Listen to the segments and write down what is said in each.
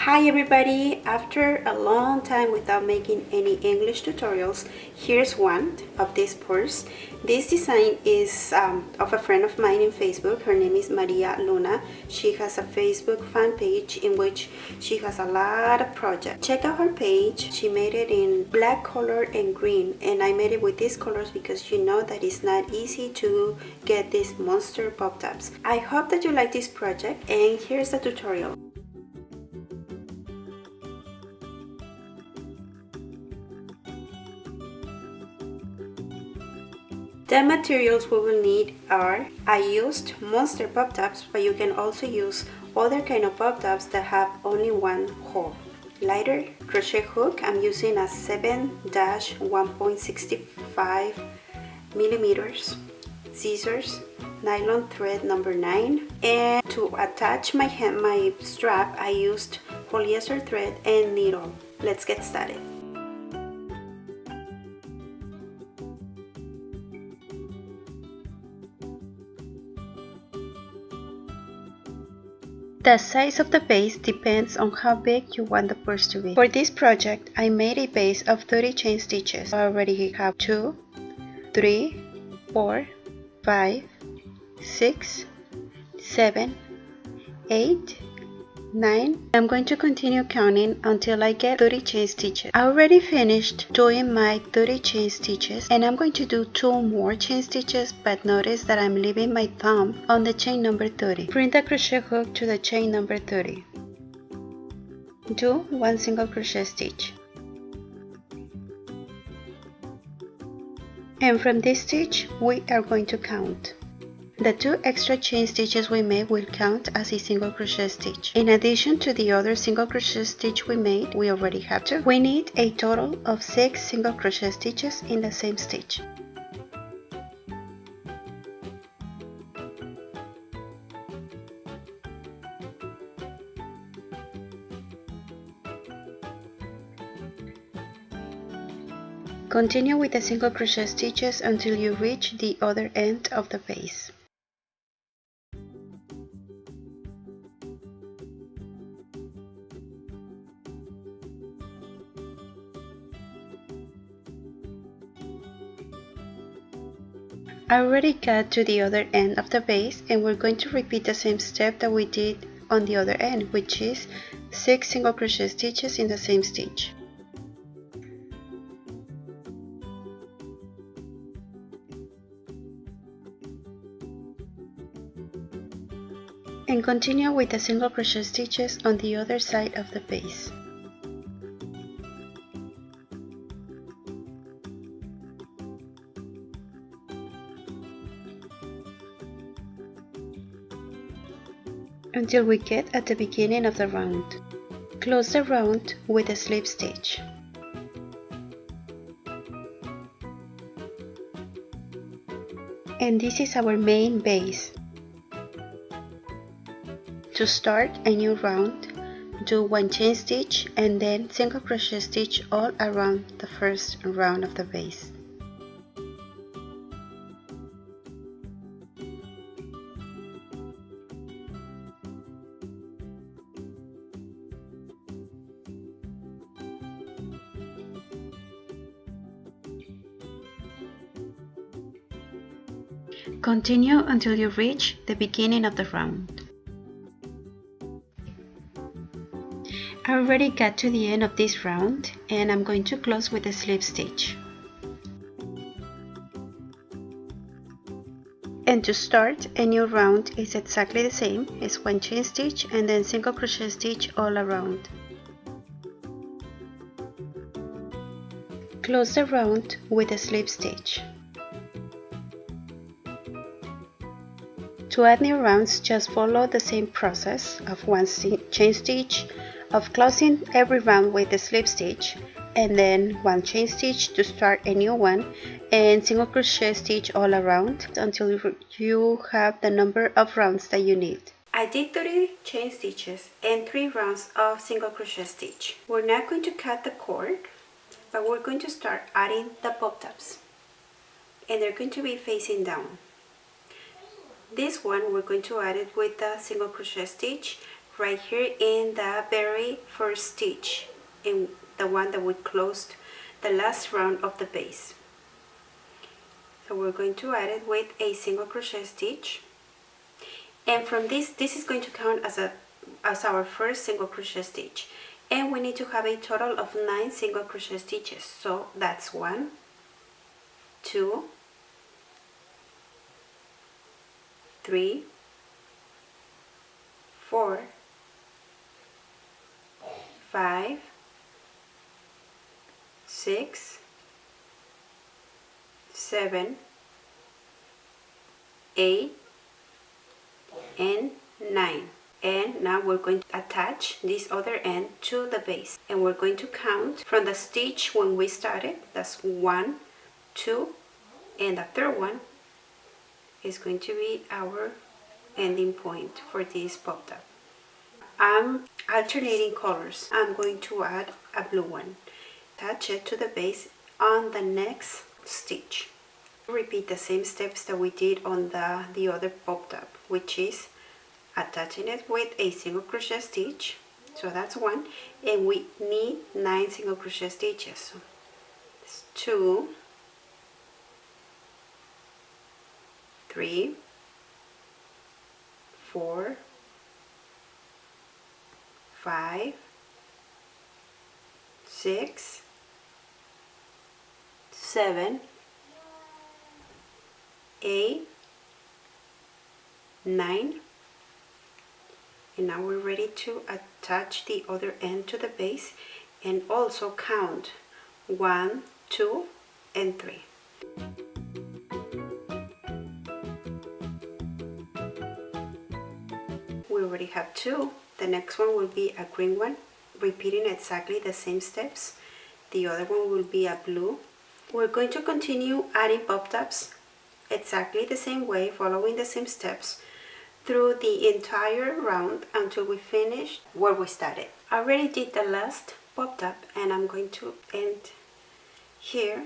Hi everybody! After a long time without making any English tutorials, here's one of this purse. This design is of a friend of mine in Facebook. Her name is Maria Luna. She has a Facebook fan page in which she has a lot of projects. Check out her page. She made it in black color and green, and I made it with these colors because you know that it's not easy to get these monster pop tops. I hope that you like this project, and here's the tutorial. The materials we will need are, I used monster pop tops, but you can also use other kind of pop tops that have only one hole. Lighter crochet hook, I'm using a 7-1.65 millimeters. Scissors, nylon thread number 9, and to attach my strap I used polyester thread and needle. Let's get started. The size of the base depends on how big you want the purse to be. For this project, I made a base of 30 chain stitches. I already have 2, 3, 4, 5, 6, 7, 8, 9. I'm going to continue counting until I get 30 chain stitches. I already finished doing my 30 chain stitches, and I'm going to do 2 more chain stitches, but notice that I'm leaving my thumb on the chain number 30. Bring the crochet hook to the chain number 30. Do 1 single crochet stitch. And from this stitch, we are going to count. The 2 extra chain stitches we made will count as a single crochet stitch. In addition to the other single crochet stitch we made, we already have 2. We need a total of 6 single crochet stitches in the same stitch. Continue with the single crochet stitches until you reach the other end of the base. I already got to the other end of the base, and we're going to repeat the same step that we did on the other end, which is 6 single crochet stitches in the same stitch. And continue with the single crochet stitches on the other side of the base. Until we get at the beginning of the round. Close the round with a slip stitch. And this is our main base. To start a new round, do 1 chain stitch and then single crochet stitch all around the first round of the base. Continue until you reach the beginning of the round. I already got to the end of this round, and I'm going to close with a slip stitch. And to start a new round is exactly the same. It's 1 chain stitch and then single crochet stitch all around. Close the round with a slip stitch. To add new rounds, just follow the same process of 1 chain stitch, of closing every round with a slip stitch, and then 1 chain stitch to start a new one, and single crochet stitch all around until you have the number of rounds that you need. I did 30 chain stitches and 3 rounds of single crochet stitch. We're not going to cut the cord, but we're going to start adding the pop tops, and they're going to be facing down. This one we're going to add it with the single crochet stitch right here in the very first stitch, in the one that we closed the last round of the base. So we're going to add it with a single crochet stitch, and from this is going to count as our first single crochet stitch, and we need to have a total of 9 single crochet stitches. So that's 1, 2, 3, 4, 5, 6, 7, 8, and 9. And now we're going to attach this other end to the base, and we're going to count from the stitch when we started. That's 1, 2, and the third one is going to be our ending point for this pop-up. I'm alternating colors. I'm going to add a blue one. Attach it to the base on the next stitch. Repeat the same steps that we did on the other pop-up, which is attaching it with a single crochet stitch. So that's 1, and we need 9 single crochet stitches. So it's 2, 3, 4, 5, 6, 7, 8, 9, and now we're ready to attach the other end to the base and also count 1, 2, and 3. We already have 2. The next one will be a green one, repeating exactly the same steps. The other one will be a blue. We're going to continue adding pop-ups exactly the same way, following the same steps through the entire round until we finish where we started. I already did the last pop-up, and I'm going to end here.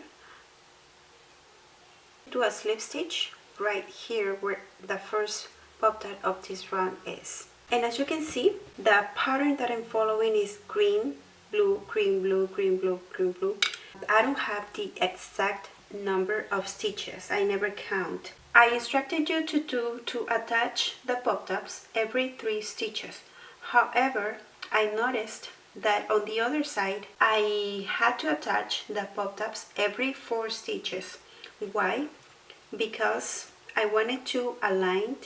Do a slip stitch right here where the first pop-up of this round is. And as you can see, the pattern that I'm following is green, blue, green, blue, green, blue, green, blue. I don't have the exact number of stitches. I never count. I instructed you to attach the pop-ups every 3 stitches. However, I noticed that on the other side, I had to attach the pop-ups every 4 stitches. Why? Because I wanted to align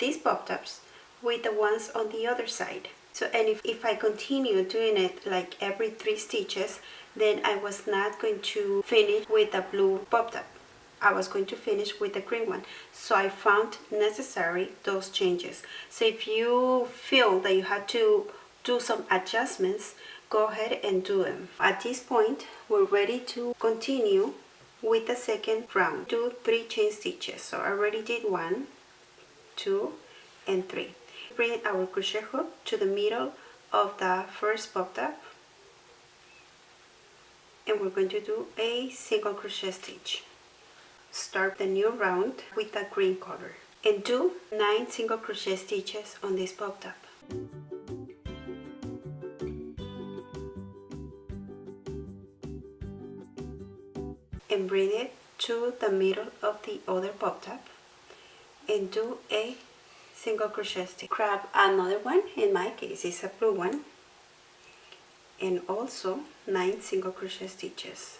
these pop-ups with the ones on the other side. So, and if I continue doing it like every 3 stitches, then I was not going to finish with the blue pop-up. I was going to finish with the green one. So I found necessary those changes. So if you feel that you had to do some adjustments, go ahead and do them. At this point, we're ready to continue with the second round. Do 3 chain stitches. So I already did 1, 2, and 3. Bring our crochet hook to the middle of the first pop-up, and we're going to do a single crochet stitch. Start the new round with the green color and do 9 single crochet stitches on this pop-up. And bring it to the middle of the other pop-up and do a single crochet stitch. Grab another one, in my case it's a blue one, and also 9 single crochet stitches.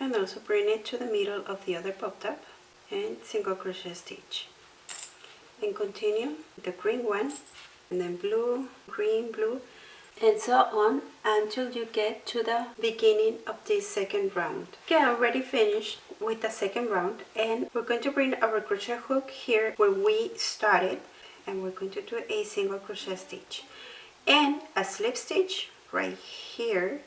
And also bring it to the middle of the other pop-up and single crochet stitch. And continue the green one, and then blue, green, blue, and so on until you get to the beginning of this second round. Okay, I already finished with the second round, and we're going to bring our crochet hook here where we started, and we're going to do a single crochet stitch and a slip stitch right here,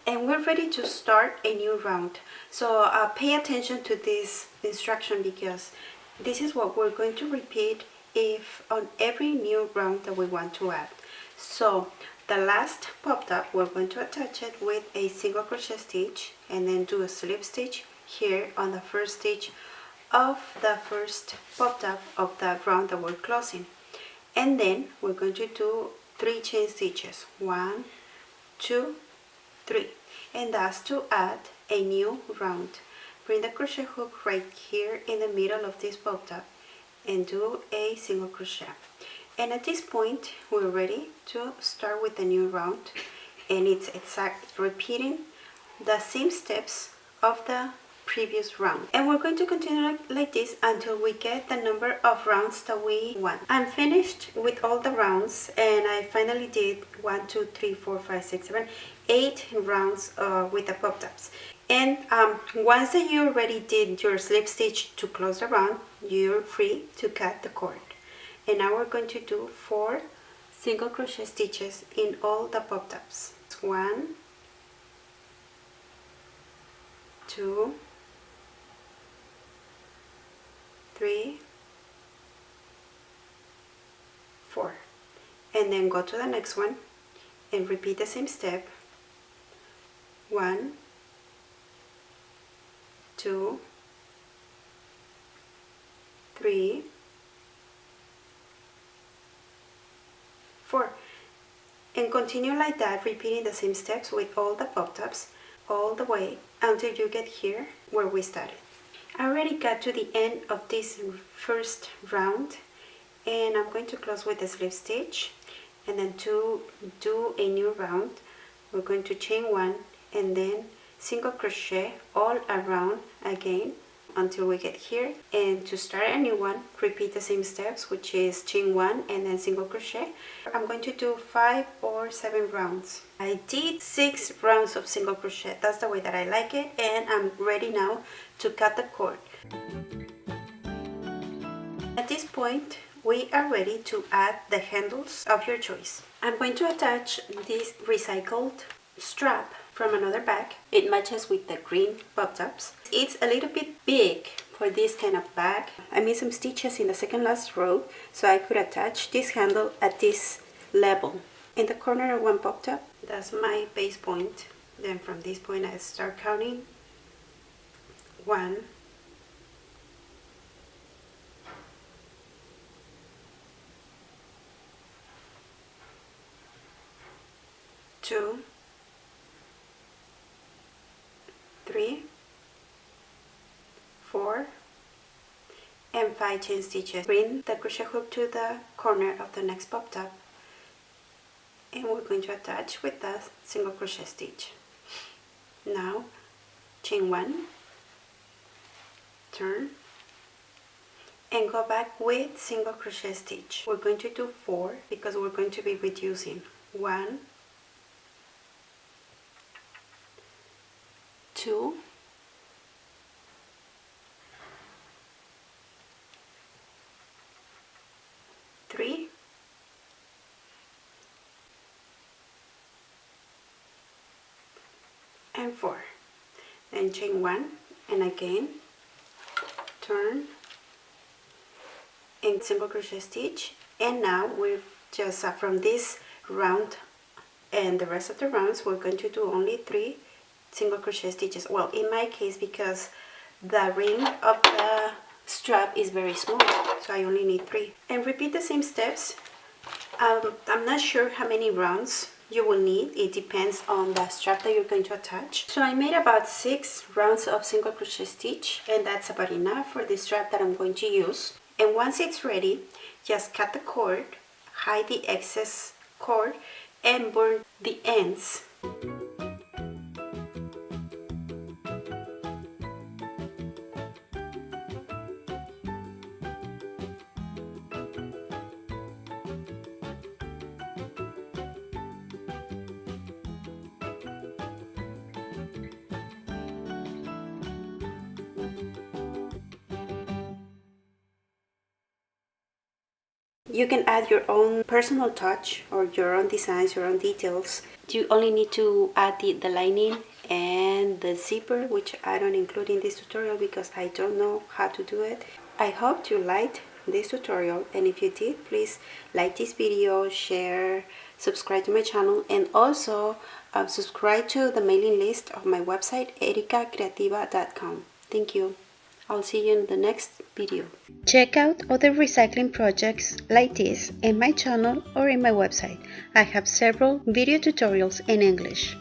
and we're ready to start a new round. So pay attention to this instruction, because this is what we're going to repeat if on every new round that we want to add. So the last pop-up, we're going to attach it with a single crochet stitch and then do a slip stitch here on the first stitch of the first pop-up of the round that we're closing, and then we're going to do 3 chain stitches, 1, 2, 3, and that's to add a new round. Bring the crochet hook right here in the middle of this pop-up and do a single crochet, and at this point we're ready to start with the new round, and it's repeating the same steps of the previous round, and we're going to continue like this until we get the number of rounds that we want. I'm finished with all the rounds, and I finally did 1, 2, 3, 4, 5, 6, 7, 8 rounds with the pop-ups. And once that you already did your slip stitch to close the round, you're free to cut the cord. And now we're going to do 4 single crochet stitches in all the pop-ups. 1, 2, 3, 4, and then go to the next one and repeat the same step. 1, 2, 3, 4, and continue like that, repeating the same steps with all the pop-ups all the way until you get here where we started. I already got to the end of this first round, and I'm going to close with a slip stitch, and then to do a new round we're going to chain 1 and then single crochet all around again until we get here, and to start a new one repeat the same steps, which is chain 1 and then single crochet. I'm going to do 5 or 7 rounds. I did 6 rounds of single crochet. That's the way that I like it, and I'm ready now to cut the cord. At this point we are ready to add the handles of your choice. I'm going to attach this recycled strap from another bag. It matches with the green pop-ups. It's a little bit big for this kind of bag. I made some stitches in the second last row so I could attach this handle at this level. In the corner of one pop-up, that's my base point. Then from this point I start counting. 1, 2, 3, 4, and 5 chain stitches. Bring the crochet hook to the corner of the next pop-up, and we're going to attach with the single crochet stitch. Now chain 1, turn, and go back with single crochet stitch. We're going to do 4 because we're going to be reducing. 1, 2, 3, 4. Then chain 1 and again turn and single crochet stitch. And now we're just from this round and the rest of the rounds we're going to do only 3 single crochet stitches. Well, in my case, because the ring of the strap is very small, so I only need 3. And repeat the same steps. I'm not sure how many rounds you will need. It depends on the strap that you're going to attach. So I made about 6 rounds of single crochet stitch, and that's about enough for the strap that I'm going to use. And once it's ready, just cut the cord, hide the excess cord, and burn the ends. You can add your own personal touch or your own designs, your own details. You only need to add the lining and the zipper, which I don't include in this tutorial because I don't know how to do it. I hope you liked this tutorial, and if you did, please like this video, share, subscribe to my channel, and also subscribe to the mailing list of my website ericacreativa.com. Thank you. I'll see you in the next video. Check out other recycling projects like this in my channel or in my website. I have several video tutorials in English.